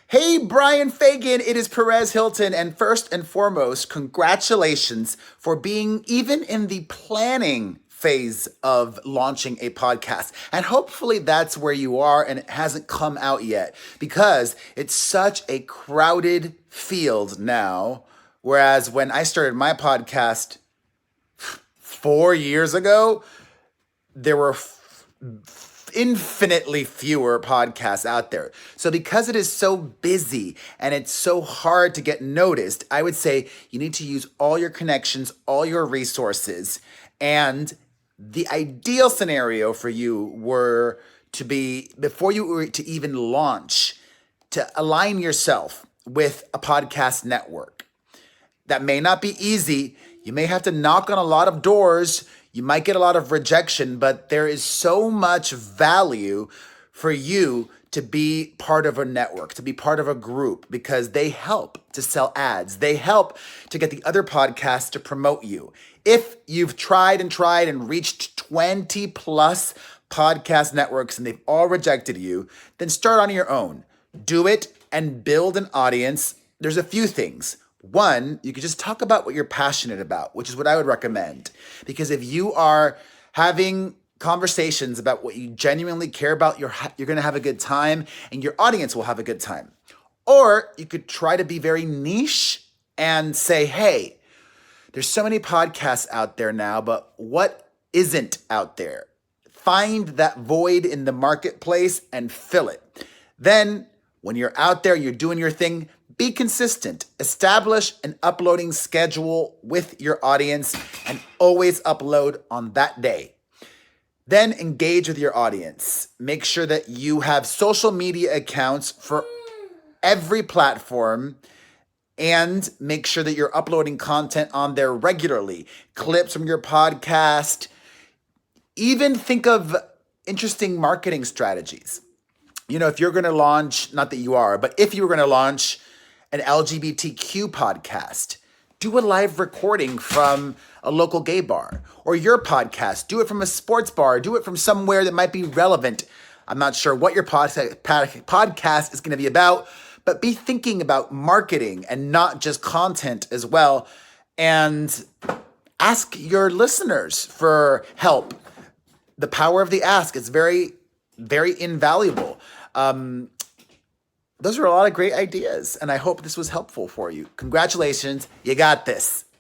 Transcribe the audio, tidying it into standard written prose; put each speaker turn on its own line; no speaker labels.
Hey, Brian Fagan, it is Perez Hilton. And first and foremost, congratulations for being even in the planning phase of launching a podcast. And hopefully that's where you are and it hasn't come out yet because it's such a crowded field now. Whereas when I started my podcast 4 years ago, there were infinitely fewer podcasts out there. So because it is so busy and it's so hard to get noticed, I would say you need to use all your connections, all your resources. And the ideal scenario for you were to be, before you were to even launch, to align yourself with a podcast network. That may not be easy. You may have to knock on a lot of doors. You might get a lot of rejection, but there is so much value for you to be part of a network, to be part of a group, because they help to sell ads. They help to get the other podcasts to promote you. If you've tried and reached 20 plus podcast networks and they've all rejected you, then start on your own. Do it and build an audience. There's a few things. One, you could just talk about what you're passionate about, which is what I would recommend. Because if you are having conversations about what you genuinely care about, you're going to have a good time and your audience will have a good time. Or you could try to be very niche and say, hey, there's so many podcasts out there now, but what isn't out there? Find that void in the marketplace and fill it. Then when you're out there, you're doing your thing, be consistent. Establish an uploading schedule with your audience and always upload on that day. Then engage with your audience. Make sure that you have social media accounts for every platform and make sure that you're uploading content on there regularly. Clips from your podcast. Even think of interesting marketing strategies. You know, if you're going to launch, not that you are, but if you were going to launch an LGBTQ podcast, do a live recording from a local gay bar. Or your podcast, do it from a sports bar, do it from somewhere that might be relevant. I'm not sure what your podcast is going to be about, but be thinking about marketing and not just content as well. And ask your listeners for help. The power of the ask is very, very invaluable. Those are a lot of great ideas, and I hope this was helpful for you. Congratulations, you got this.